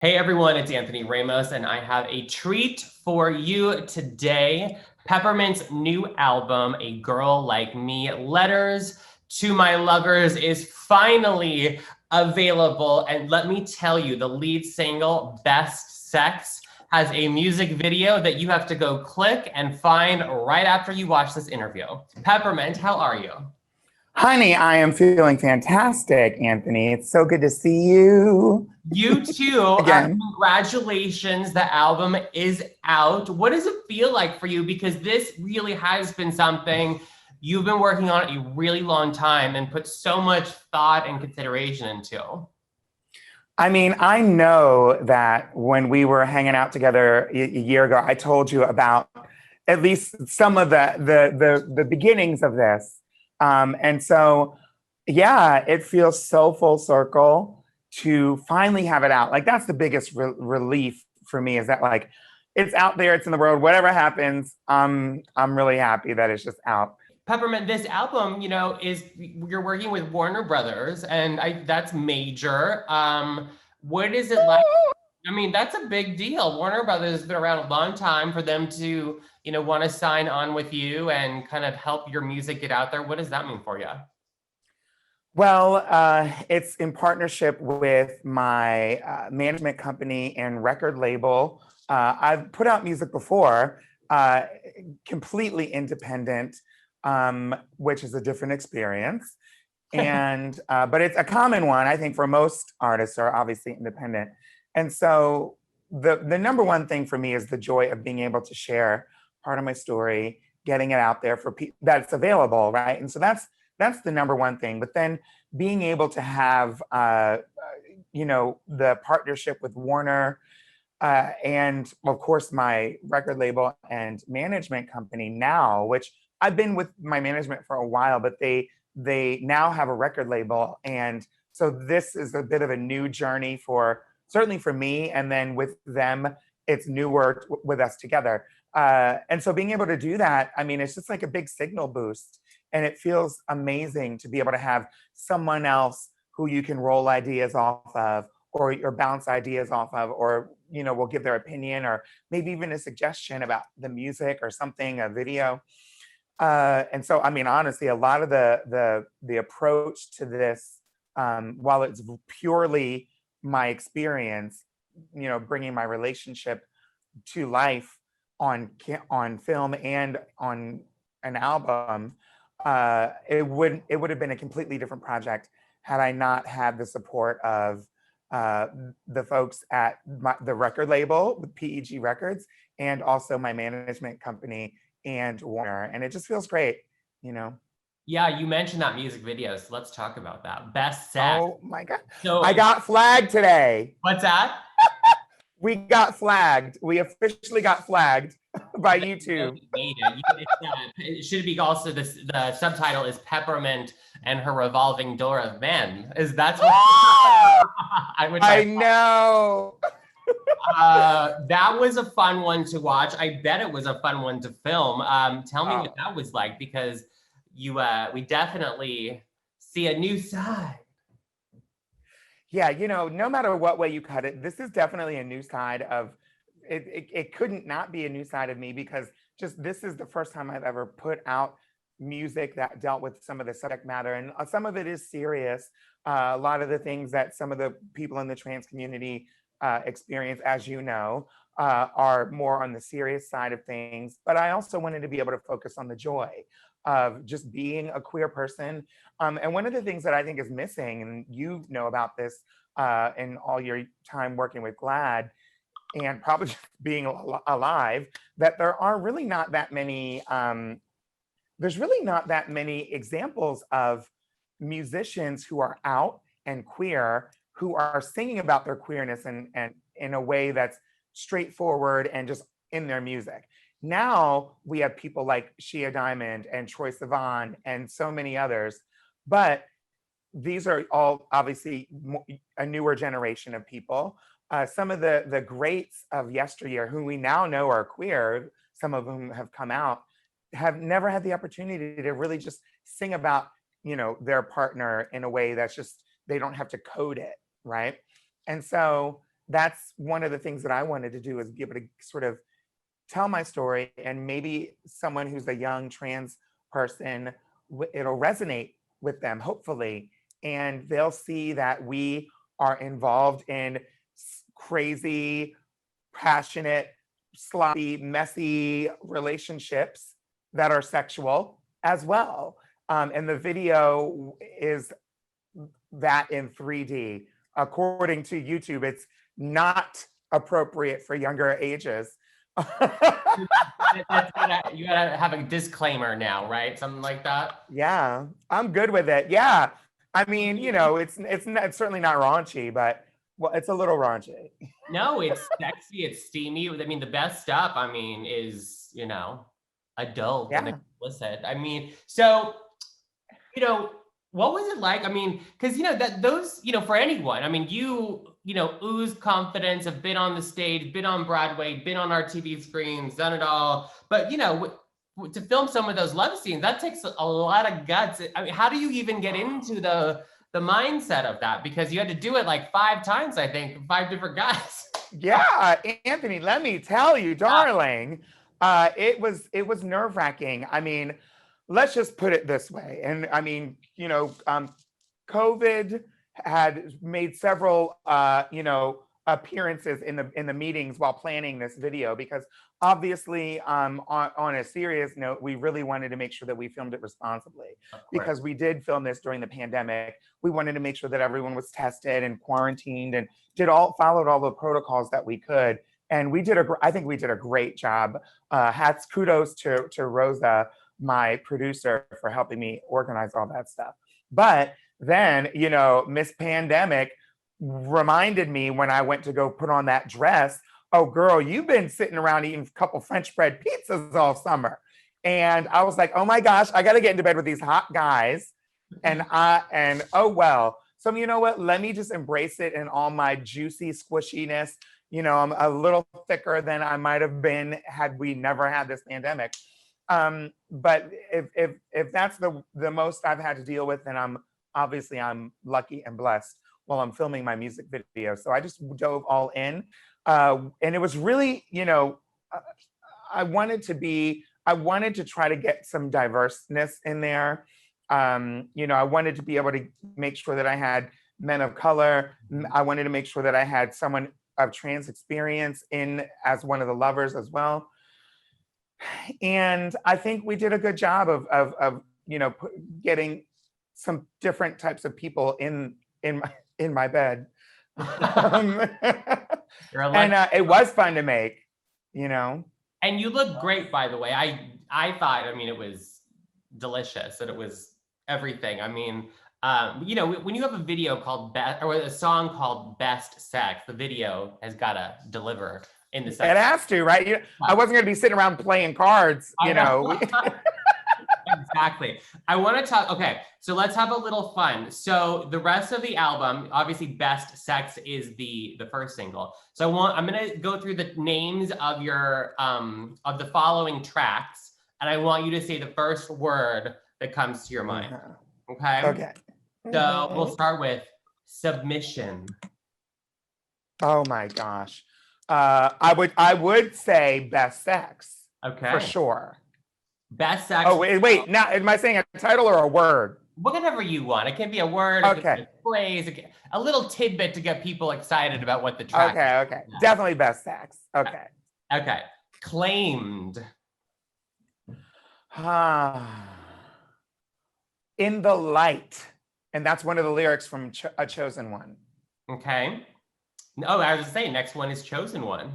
Hey everyone, it's Anthony Ramos, and I have a treat for you today. Peppermint's new album, A Girl Like Me, Letters to My Lovers, is finally available. And let me tell you, the lead single, Best Sex, has a music video that you have to go click and find right after you watch this interview. Peppermint, how are you? Honey, I am feeling fantastic, Anthony. It's so good to see you You too. again. Congratulations. The album is out. What does it feel like for you? Because this really has been something you've been working on a really long time and put so much thought and consideration into. I mean, I know that when we were hanging out together a year ago, I told you about at least some of the beginnings of this. And so, yeah, it feels so full circle to finally have it out. Like that's the biggest relief for me is that like it's out there, it's in the world. Whatever happens, I'm really happy that it's just out. Peppermint, this album, is you're working with Warner Brothers, and that's major. What is it like? I mean, that's a big deal. Warner Brothers has been around a long time. For them to, want to sign on with you and kind of help your music get out there. What does that mean for you? Well, it's in partnership with my management company and record label. I've put out music before, uh, completely independent, which is a different experience. And but it's a common one, I think, for most artists are obviously independent. And so the number one thing for me is the joy of being able to share part of my story, getting it out there for people that's available, right? And so that's the number one thing. But then being able to have the partnership with Warner and of course my record label and management company now, which I've been with my management for a while, but they now have a record label, and so this is a bit of a new journey for certainly for me, and then with them, it's newer with us together. And so being able to do that, I mean, it's just like a big signal boost, and it feels amazing to be able to have someone else who you can roll ideas off of or bounce ideas off of, or will give their opinion or maybe even a suggestion about the music or something, a video. And so, I mean, honestly, a lot of the approach to this, while it's purely my experience, bringing my relationship to life on film and on an album, it would have been a completely different project had I not had the support of the folks at the record label, PEG Records, and also my management company and Warner. And it just feels great. Yeah, you mentioned that music video, so let's talk about that. Best Sex. Oh my God. So I got flagged today. what's that? We got flagged. We officially got flagged by YouTube. It should be also the subtitle is Peppermint and Her Revolving Door of Men. Is that's what I know. That was a fun one to watch. I bet it was a fun one to film. Tell me what that was like, because we definitely see a new side. Yeah, no matter what way you cut it, this is definitely a new side of it. It couldn't not be a new side of me, because just this is the first time I've ever put out music that dealt with some of the subject matter, and some of it is serious. A lot of the things that some of the people in the trans community experience, as you know, are more on the serious side of things. But I also wanted to be able to focus on the joy of just being a queer person. And one of the things that I think is missing, and you know about this in all your time working with GLAAD and probably just being alive, that there are really not that many, there's really not that many examples of musicians who are out and queer, who are singing about their queerness and in a way that's straightforward and just in their music. Now we have people like Shia Diamond and Troye Sivan and so many others, but these are all obviously a newer generation of people. Some of the greats of yesteryear, who we now know are queer, some of whom have come out, have never had the opportunity to really just sing about their partner in a way that's just, they don't have to code it, right? And so that's one of the things that I wanted to do, is be able to sort of tell my story, and maybe someone who's a young trans person, it'll resonate with them, hopefully, and they'll see that we are involved in crazy, passionate, sloppy, messy relationships that are sexual as well. And the video is that in 3D. According to YouTube, it's not appropriate for younger ages. You gotta have a disclaimer now, right? Something like that. Yeah, I'm good with it. Yeah, I mean, you know, it's certainly not raunchy, but well, it's a little raunchy. No, it's sexy, it's steamy. I mean, the best stuff, I mean, is, you know, adult and Yeah. explicit. I mean, so, you know, what was it like? I mean, because, you know, that those, you know, for anyone, I mean, you know, ooze confidence, have been on the stage, been on Broadway, been on our TV screens, done it all. But, you know, to film some of those love scenes, that takes a lot of guts. I mean, how do you even get into the mindset of that? Because you had to do it like 5 times, I think, 5 different guys. Yeah, Anthony, let me tell you, darling, it was nerve-wracking. I mean, let's just put it this way. And I mean, you know, COVID had made several, you know, appearances in the meetings while planning this video, because obviously, on a serious note, we really wanted to make sure that we filmed it responsibly, because we did film this during the pandemic. We wanted to make sure that everyone was tested and quarantined and followed all the protocols that we could. And I think we did a great job. Kudos to Rosa, my producer, for helping me organize all that stuff. But then, you know, Miss Pandemic reminded me when I went to go put on that dress, oh girl, you've been sitting around eating a couple French bread pizzas all summer. And I was like, oh my gosh, I got to get into bed with these hot guys. And oh well. So you know what? Let me just embrace it in all my juicy squishiness. You know, I'm a little thicker than I might have been had we never had this pandemic. But if that's the most I've had to deal with, then I'm lucky and blessed while I'm filming my music video. So I just dove all in. And it was really, you know, I wanted to try to get some diverseness in there. You know, I wanted to be able to make sure that I had men of color. I wanted to make sure that I had someone of trans experience in as one of the lovers as well. And I think we did a good job of you know, getting some different types of people in my bed. And it was fun to make, you know. And you look great, by the way. I thought, I mean, it was delicious, and it was everything. I mean, you know, when you have a video called or a song called Best Sex, the video has got to deliver in the sex. It has to, right? I wasn't going to be sitting around playing cards, you know. Exactly. I want to talk. Okay, so let's have a little fun. So the rest of the album, obviously, Best Sex is the first single. So I'm going to go through the names of your of the following tracks, and I want you to say the first word that comes to your mind. Okay. Okay. So we'll start with Submission. Oh my gosh. I would say Best Sex. Okay. For sure. Best Sex. Oh, wait. Now, am I saying a title or a word? Whatever you want. It can be a word, it can be a phrase, a little tidbit to get people excited about what the track is. Okay. Definitely Best Sex. Okay. Okay. Claimed. In the light. And that's one of the lyrics from A Chosen One. Okay. Oh, I was saying next one is Chosen One.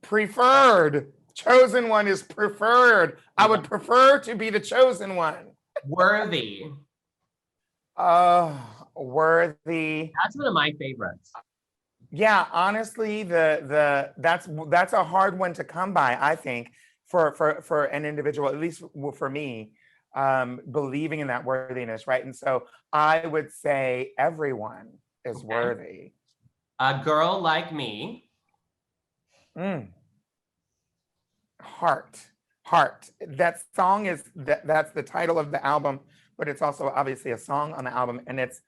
Preferred. Chosen One is preferred. I would prefer to be the chosen one. Worthy. Worthy. That's one of my favorites. Yeah, honestly, that's a hard one to come by, I think, for an individual, at least for me, believing in that worthiness, right? And so I would say everyone is worthy. A Girl Like Me. Heart. That song that's the title of the album, but it's also obviously a song on the album, and it's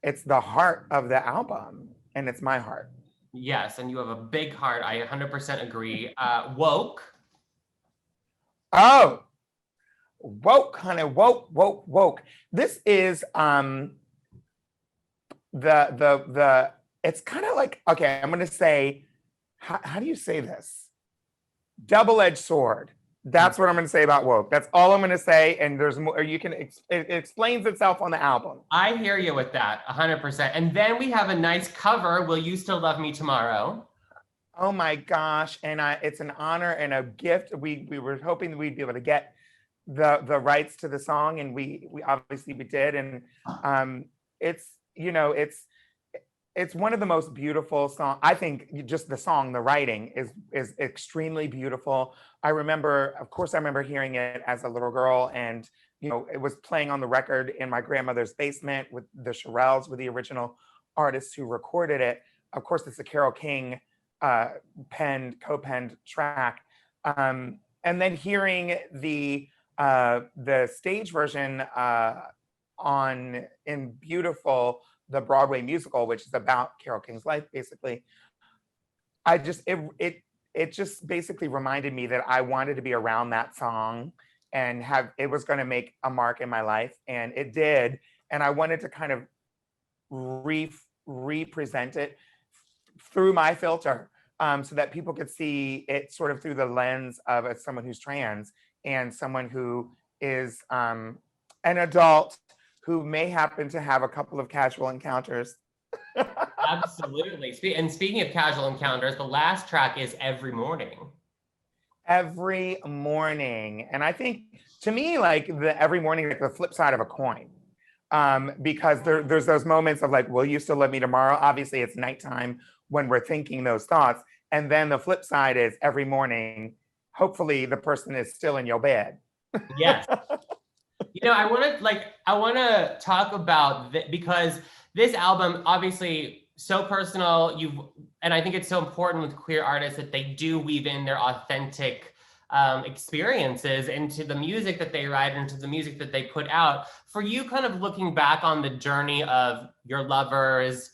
it's the heart of the album, and it's my heart. Yes, and you have a big heart. I 100% agree. Woke. Oh, woke, honey, woke. This is the it's kind of like, okay, I'm gonna say, how do you say this? Double-edged sword. That's what I'm gonna say about woke. That's all I'm gonna say. And there's more. You can it explains itself on the album. I hear you with that, 100%. And then we have a nice cover, Will You Still Love Me Tomorrow? Oh my gosh. And it's an honor and a gift. We were hoping that we'd be able to get the rights to the song, and we obviously we did. And it's, you know, it's one of the most beautiful songs. I think just the song, the writing is extremely beautiful. I remember, of course, I remember hearing it as a little girl, and you know, it was playing on the record in my grandmother's basement with the Shirelles, with the original artists who recorded it. Of course, it's a Carole King co-penned track, and then hearing the stage version in Beautiful, the Broadway musical, which is about Carole King's life, basically. It just basically reminded me that I wanted to be around that song and it was going to make a mark in my life, and it did. And I wanted to kind of represent it through my filter, so that people could see it sort of through the lens of someone who's trans and someone who is an adult who may happen to have a couple of casual encounters. Absolutely. And speaking of casual encounters, the last track is Every Morning. Every morning. And I think, to me, like every morning, like the flip side of a coin. Because there's those moments of like, will you still love me tomorrow? Obviously, it's nighttime when we're thinking those thoughts. And then the flip side is every morning, hopefully the person is still in your bed. Yes. You know, I want to talk about because this album, obviously so personal, and I think it's so important with queer artists that they do weave in their authentic experiences into the music that they write, into the music that they put out. For you, kind of looking back on the journey of your lovers,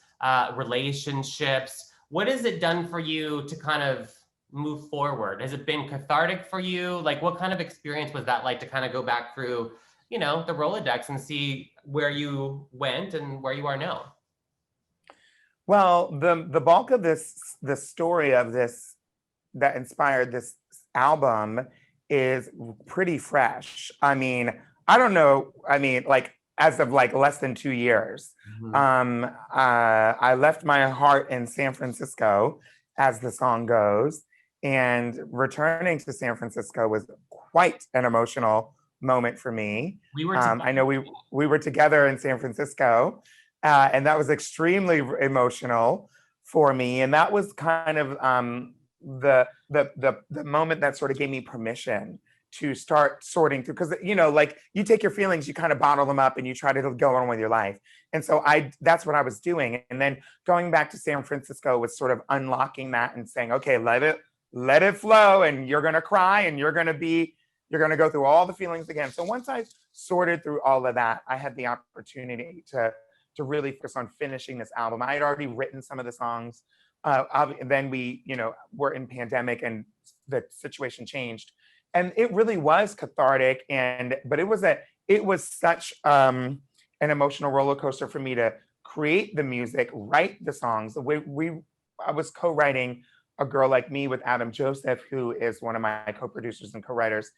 relationships, what has it done for you to kind of move forward? Has it been cathartic for you? Like, what kind of experience was that like to kind of go back through, you know, the Rolodex and see where you went and where you are now? Well, the bulk of the story of this that inspired this album is pretty fresh. I mean, I don't know. I mean, like as of like less than 2 years. I left my heart in San Francisco, as the song goes, and returning to San Francisco was quite an emotional moment for me. We were I know we were together in San Francisco, and that was extremely emotional for me. And that was kind of the moment that sort of gave me permission to start sorting through, because you know, like you take your feelings, you kind of bottle them up and you try to go on with your life. And so that's what I was doing. And then going back to San Francisco was sort of unlocking that and saying, okay, let it flow, and you're gonna cry, and you're gonna go through all the feelings again. So once I sorted through all of that, I had the opportunity to really focus on finishing this album. I had already written some of the songs. Then we, you know, were in pandemic and the situation changed. And it really was cathartic. But it was such an emotional roller coaster for me to create the music, write the songs. I was co-writing A Girl Like Me with Adam Joseph, who is one of my co-producers and co-writers.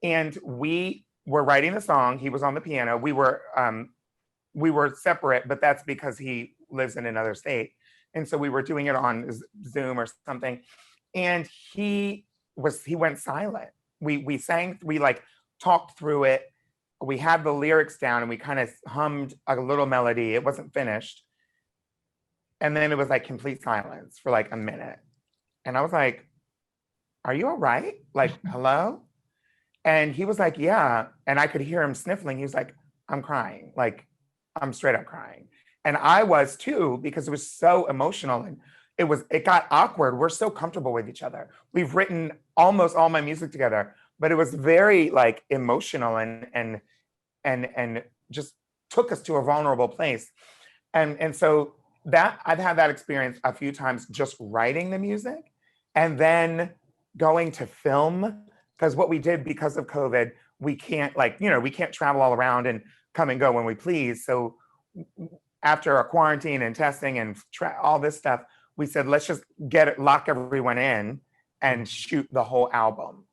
And we were writing the song. He was on the piano. We were separate, but that's because he lives in another state. And so we were doing it on Zoom or something. And he went silent. We sang, we like talked through it. We had the lyrics down and we kind of hummed a little melody. It wasn't finished. And then it was like complete silence for like a minute. And I was like, are you all right? Like, hello? And he was like, yeah. And I could hear him sniffling. He was like, I'm crying. Like, I'm straight up crying. And I was too, because it was so emotional and it got awkward. We're so comfortable with each other. We've written almost all my music together, but it was very like emotional and just took us to a vulnerable place. And so that I've had that experience a few times, just writing the music and then going to film. Because what we did because of COVID, we can't, like, we can't travel all around and come and go when we please. So after a quarantine and testing and all this stuff, we said, let's just lock everyone in and shoot the whole album.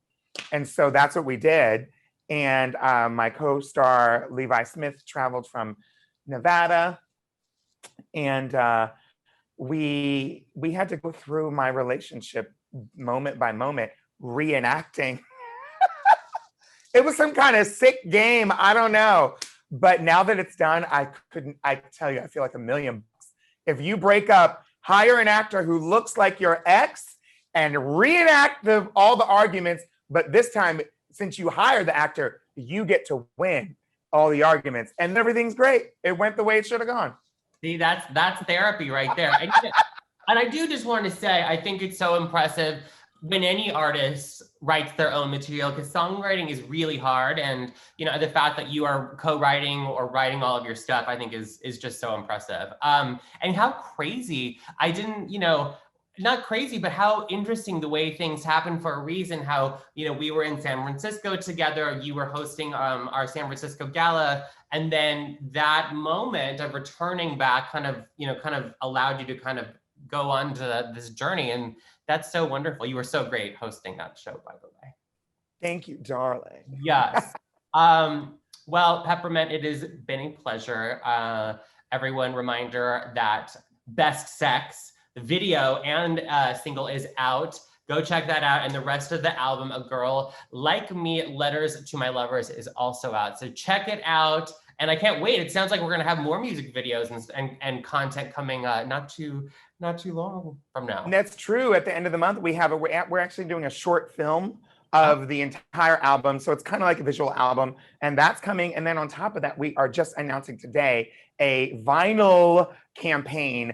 And so that's what we did. And my co-star Levi Smith traveled from Nevada, and we had to go through my relationship moment by moment, reenacting. It was some kind of sick game, I don't know. But now that it's done, I tell you, I feel like $1,000,000. If you break up, hire an actor who looks like your ex and reenact all the arguments. But this time, since you hire the actor, you get to win all the arguments, and everything's great. It went the way it should have gone. See, that's therapy right there. And I do just want to say, I think it's so impressive when any artist writes their own material, because songwriting is really hard. And, the fact that you are co-writing or writing all of your stuff, I think is just so impressive. And how crazy, I didn't, not crazy, but how interesting the way things happen for a reason. How, we were in San Francisco together, you were hosting our San Francisco gala, and then that moment of returning back kind of allowed you to kind of go on to this journey. And that's so wonderful. You were so great hosting that show, by the way. Thank you, darling. Yes. Well, Peppermint, it has been a pleasure. Everyone, reminder that Best Sex, the video and single, is out. Go check that out. And the rest of the album, A Girl Like Me, Letters to My Lovers, is also out. So check it out. And I can't wait. It sounds like we're going to have more music videos and content coming not too long from now. And that's true. At the end of the month, we're actually doing a short film of the entire album. So it's kind of like a visual album, and that's coming. And then on top of that, we are just announcing today a vinyl campaign,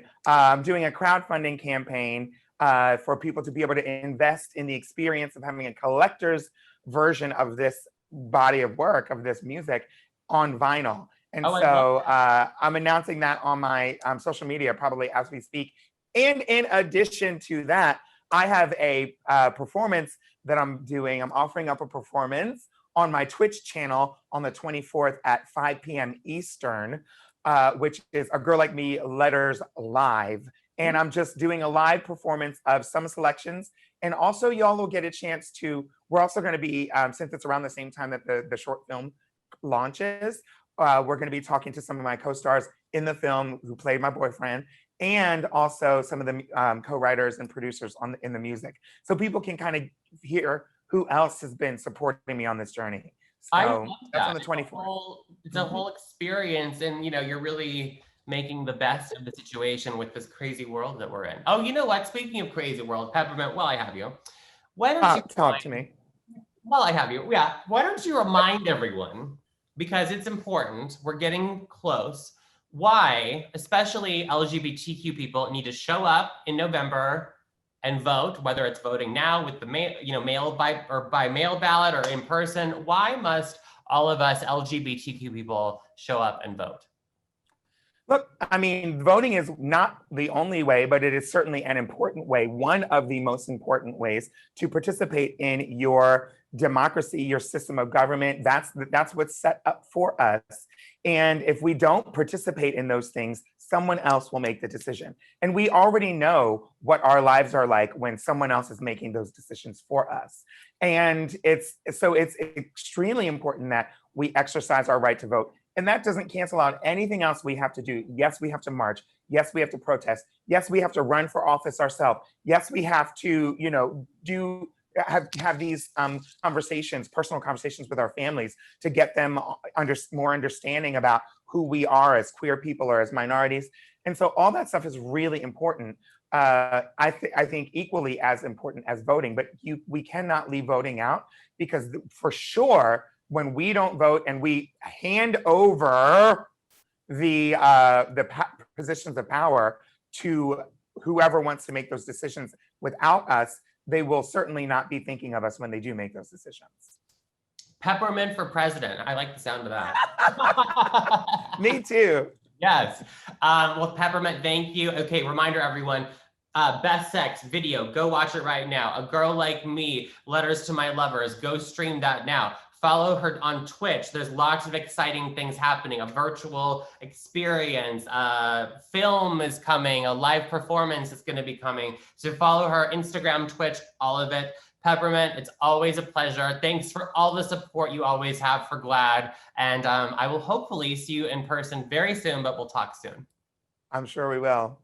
doing a crowdfunding campaign for people to be able to invest in the experience of having a collector's version of this body of work, of this music, on vinyl. And so I'm announcing that on my social media probably as we speak. And in addition to that, I have a performance that I'm doing. I'm offering up a performance on my Twitch channel on the 24th at 5 p.m. Eastern, which is A Girl Like Me Letters Live. And I'm just doing a live performance of some selections. And also y'all will get a chance to, we're also gonna be, since it's around the same time that the short film launches, we're gonna be talking to some of my co-stars in the film who played my boyfriend, and also some of the co-writers and producers in the music. So people can kind of hear who else has been supporting me on this journey. So that's on the 24th. It's a whole experience, and you're really making the best of the situation with this crazy world that we're in. Oh, you know what? Speaking of crazy world, Peppermint, while I have you, why don't you talk to me? While I have you, yeah. Why don't you remind everyone, because it's important, we're getting close, why especially LGBTQ people need to show up in November and vote, whether it's voting now with the mail by mail ballot or in person. Why must all of us LGBTQ people show up and vote? Look, I mean, voting is not the only way, but it is certainly an important way, one of the most important ways to participate in your democracy, your system of government. That's what's set up for us. And if we don't participate in those things, someone else will make the decision. And we already know what our lives are like when someone else is making those decisions for us. And it's extremely important that we exercise our right to vote. And that doesn't cancel out anything else we have to do. Yes, we have to march. Yes, we have to protest. Yes, we have to run for office ourselves. Yes, we have to, have these personal conversations with our families to get them more understanding about who we are as queer people or as minorities. And so all that stuff is really important. I think equally as important as voting, but we cannot leave voting out, because for sure, when we don't vote and we hand over the positions of power to whoever wants to make those decisions without us, they will certainly not be thinking of us when they do make those decisions. Peppermint for president. I like the sound of that. Me too. Yes. Well, Peppermint, thank you. Okay, reminder, everyone. Best Sex video, go watch it right now. A Girl Like Me, Letters to My Lovers, go stream that now. Follow her on Twitch. There's lots of exciting things happening. A virtual experience, film is coming, a live performance is going to be coming. So follow her Instagram, Twitch, all of it. Peppermint, it's always a pleasure. Thanks for all the support you always have for GLAAD. And I will hopefully see you in person very soon, but we'll talk soon. I'm sure we will.